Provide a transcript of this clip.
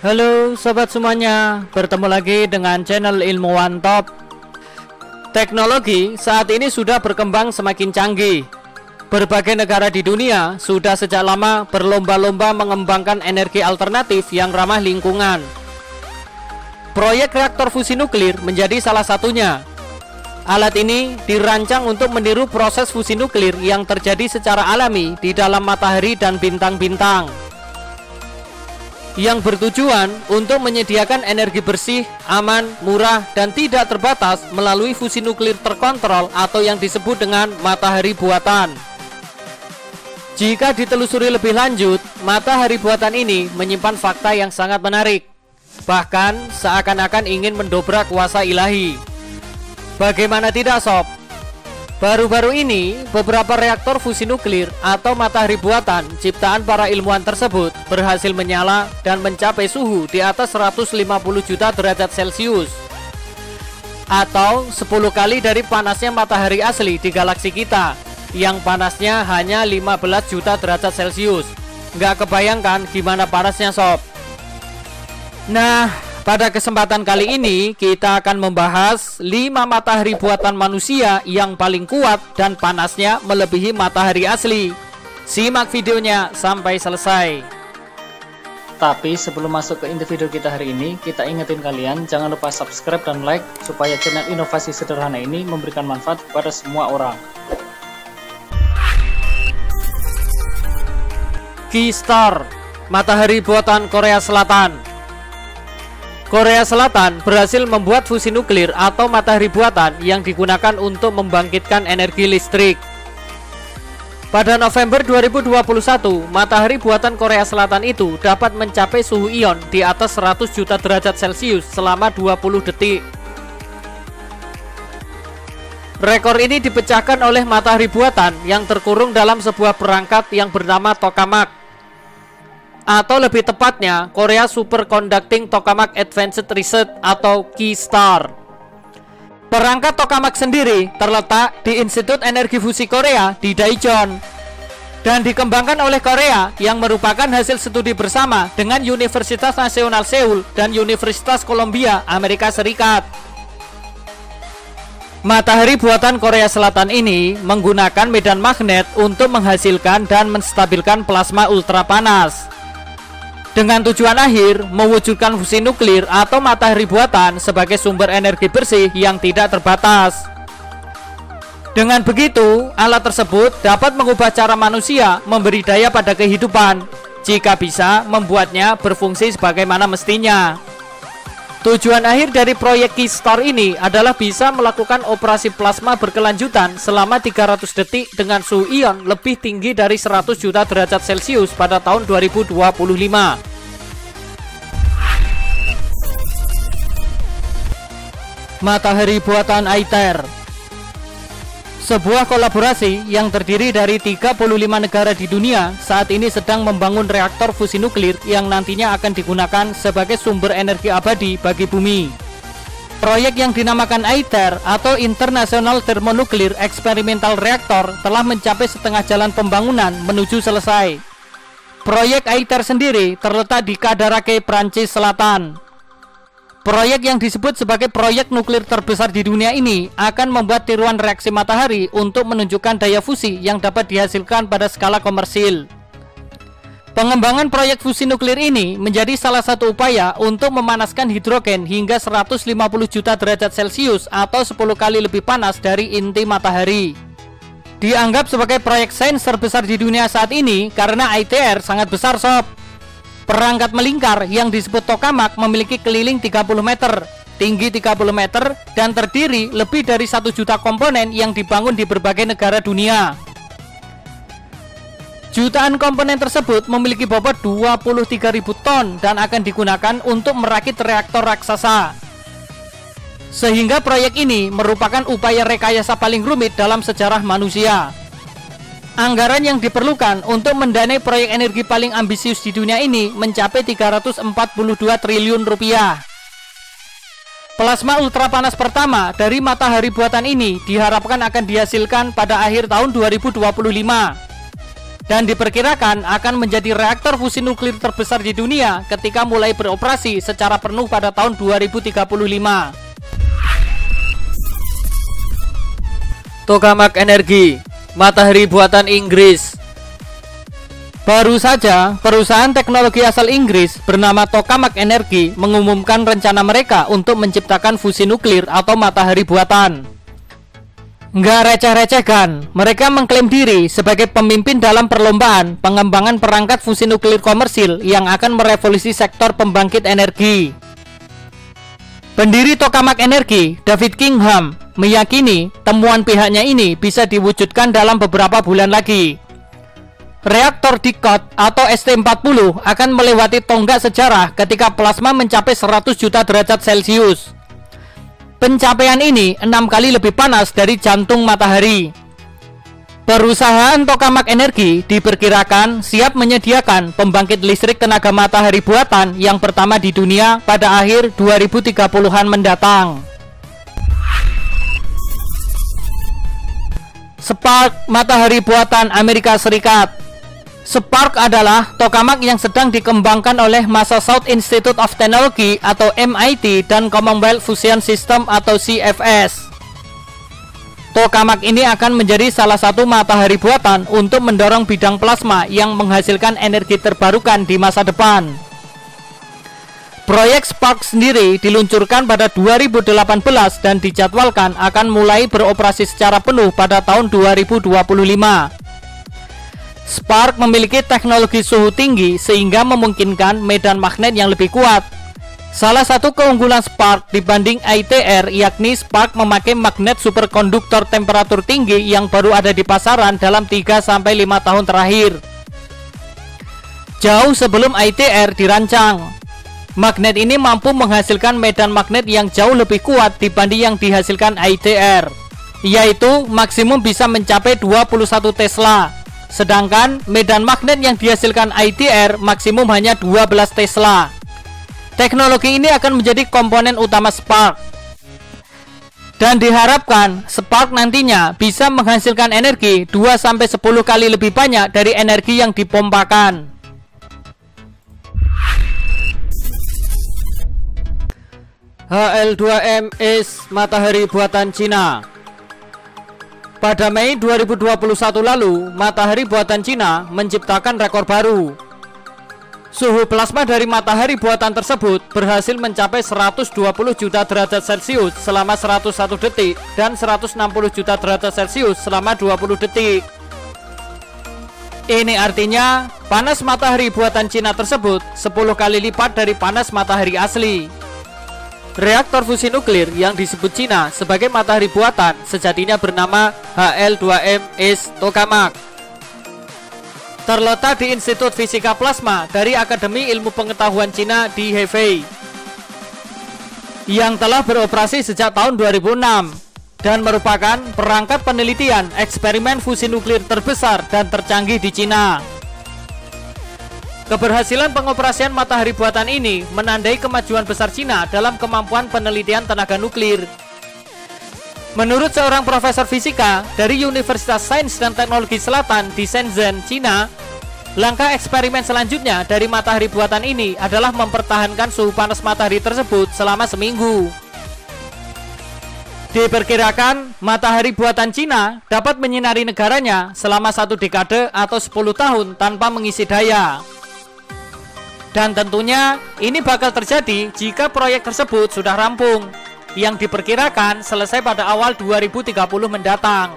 Halo sobat semuanya, bertemu lagi dengan channel Ilmuwan Top. Teknologi saat ini sudah berkembang semakin canggih. Berbagai negara di dunia sudah sejak lama berlomba-lomba mengembangkan energi alternatif yang ramah lingkungan. Proyek reaktor fusi nuklir menjadi salah satunya. Alat ini dirancang untuk meniru proses fusi nuklir yang terjadi secara alami di dalam matahari dan bintang-bintang, yang bertujuan untuk menyediakan energi bersih, aman, murah, dan tidak terbatas melalui fusi nuklir terkontrol atau yang disebut dengan matahari buatan. Jika ditelusuri lebih lanjut, matahari buatan ini menyimpan fakta yang sangat menarik, bahkan seakan-akan ingin mendobrak kuasa ilahi. Bagaimana tidak sob? Baru-baru ini, beberapa reaktor fusi nuklir atau matahari buatan ciptaan para ilmuwan tersebut berhasil menyala dan mencapai suhu di atas 150 juta derajat Celcius, atau 10 kali dari panasnya matahari asli di galaksi kita, yang panasnya hanya 15 juta derajat Celcius. Nggak kebayangkan gimana panasnya sob? Nah, pada kesempatan kali ini kita akan membahas 5 matahari buatan manusia yang paling kuat dan panasnya melebihi matahari asli. Simak videonya sampai selesai. Tapi sebelum masuk ke inti video kita hari ini, kita ingetin kalian jangan lupa subscribe dan like supaya channel inovasi sederhana ini memberikan manfaat kepada semua orang. K-Star, matahari buatan Korea Selatan. Korea Selatan berhasil membuat fusi nuklir atau matahari buatan yang digunakan untuk membangkitkan energi listrik. Pada November 2021, matahari buatan Korea Selatan itu dapat mencapai suhu ion di atas 100 juta derajat Celcius selama 20 detik. Rekor ini dipecahkan oleh matahari buatan yang terkurung dalam sebuah perangkat yang bernama tokamak, atau lebih tepatnya Korea Superconducting Tokamak Advanced Research atau K-Star. Perangkat tokamak sendiri terletak di Institut Energi Fusi Korea di Daejeon dan dikembangkan oleh Korea yang merupakan hasil studi bersama dengan Universitas Nasional Seoul dan Universitas Columbia, Amerika Serikat. Matahari buatan Korea Selatan ini menggunakan medan magnet untuk menghasilkan dan menstabilkan plasma ultrapanas, dengan tujuan akhir mewujudkan fusi nuklir atau matahari buatan sebagai sumber energi bersih yang tidak terbatas. Dengan begitu, alat tersebut dapat mengubah cara manusia memberi daya pada kehidupan, jika bisa membuatnya berfungsi sebagaimana mestinya. Tujuan akhir dari proyek K-Star ini adalah bisa melakukan operasi plasma berkelanjutan selama 300 detik dengan suhu ion lebih tinggi dari 100 juta derajat Celcius pada tahun 2025. Matahari buatan ITER, sebuah kolaborasi yang terdiri dari 35 negara di dunia saat ini sedang membangun reaktor fusi nuklir yang nantinya akan digunakan sebagai sumber energi abadi bagi bumi. Proyek yang dinamakan ITER atau International Thermonuclear Experimental Reactor telah mencapai setengah jalan pembangunan menuju selesai. Proyek ITER sendiri terletak di Cadarake, Prancis Selatan. Proyek yang disebut sebagai proyek nuklir terbesar di dunia ini akan membuat tiruan reaksi matahari untuk menunjukkan daya fusi yang dapat dihasilkan pada skala komersil. Pengembangan proyek fusi nuklir ini menjadi salah satu upaya untuk memanaskan hidrogen hingga 150 juta derajat Celcius atau 10 kali lebih panas dari inti matahari. Dianggap sebagai proyek sains terbesar di dunia saat ini karena ITER sangat besar sob. Perangkat melingkar yang disebut tokamak memiliki keliling 30 meter, tinggi 30 meter, dan terdiri lebih dari 1 juta komponen yang dibangun di berbagai negara dunia. Jutaan komponen tersebut memiliki bobot 23.000 ton dan akan digunakan untuk merakit reaktor raksasa. Sehingga proyek ini merupakan upaya rekayasa paling rumit dalam sejarah manusia. Anggaran yang diperlukan untuk mendanai proyek energi paling ambisius di dunia ini mencapai 342 triliun rupiah. Plasma ultrapanas pertama dari matahari buatan ini diharapkan akan dihasilkan pada akhir tahun 2025. dan diperkirakan akan menjadi reaktor fusi nuklir terbesar di dunia ketika mulai beroperasi secara penuh pada tahun 2035. Tokamak Energi, matahari buatan Inggris. Baru saja, perusahaan teknologi asal Inggris bernama Tokamak Energi mengumumkan rencana mereka untuk menciptakan fusi nuklir atau matahari buatan. Nggak receh-receh kan, mereka mengklaim diri sebagai pemimpin dalam perlombaan pengembangan perangkat fusi nuklir komersil yang akan merevolusi sektor pembangkit energi. Pendiri Tokamak Energi, David Kingham, meyakini temuan pihaknya ini bisa diwujudkan dalam beberapa bulan lagi. Reaktor Dicot atau ST40 akan melewati tonggak sejarah ketika plasma mencapai 100 juta derajat Celcius. Pencapaian ini 6 kali lebih panas dari jantung matahari. Perusahaan Tokamak Energi diperkirakan siap menyediakan pembangkit listrik tenaga matahari buatan yang pertama di dunia pada akhir 2030-an mendatang. Spark, matahari buatan Amerika Serikat. Spark adalah tokamak yang sedang dikembangkan oleh Massachusetts Institute of Technology atau MIT dan Commonwealth Fusion System atau CFS. Tokamak ini akan menjadi salah satu matahari buatan untuk mendorong bidang plasma yang menghasilkan energi terbarukan di masa depan. Proyek Spark sendiri diluncurkan pada 2018 dan dijadwalkan akan mulai beroperasi secara penuh pada tahun 2025. Spark memiliki teknologi suhu tinggi sehingga memungkinkan medan magnet yang lebih kuat. Salah satu keunggulan Spark dibanding ITR yakni Spark memakai magnet superkonduktor temperatur tinggi yang baru ada di pasaran dalam 3-5 tahun terakhir. Jauh sebelum ITR dirancang, magnet ini mampu menghasilkan medan magnet yang jauh lebih kuat dibanding yang dihasilkan ITR, yaitu maksimum bisa mencapai 21 Tesla. Sedangkan medan magnet yang dihasilkan ITR maksimum hanya 12 Tesla. Teknologi ini akan menjadi komponen utama Spark. Dan diharapkan Spark nantinya bisa menghasilkan energi 2-10 kali lebih banyak dari energi yang dipompakan. HL2M is matahari buatan Cina. Pada Mei 2021 lalu, matahari buatan Cina menciptakan rekor baru. Suhu plasma dari matahari buatan tersebut berhasil mencapai 120 juta derajat Celcius selama 101 detik dan 160 juta derajat Celcius selama 20 detik. Ini artinya panas matahari buatan Cina tersebut 10 kali lipat dari panas matahari asli. Reaktor fusi nuklir yang disebut Cina sebagai matahari buatan sejatinya bernama HL2M is Tokamak. Terletak di Institut Fisika Plasma dari Akademi Ilmu Pengetahuan Cina di Hefei, yang telah beroperasi sejak tahun 2006 dan merupakan perangkat penelitian eksperimen fusi nuklir terbesar dan tercanggih di Cina. Keberhasilan pengoperasian matahari buatan ini menandai kemajuan besar Cina dalam kemampuan penelitian tenaga nuklir. Menurut seorang profesor fisika dari Universitas Sains dan Teknologi Selatan di Shenzhen, Cina, langkah eksperimen selanjutnya dari matahari buatan ini adalah mempertahankan suhu panas matahari tersebut selama seminggu. Diperkirakan matahari buatan Cina dapat menyinari negaranya selama 1 dekade atau 10 tahun tanpa mengisi daya. Dan tentunya ini bakal terjadi jika proyek tersebut sudah rampung, yang diperkirakan selesai pada awal 2030 mendatang.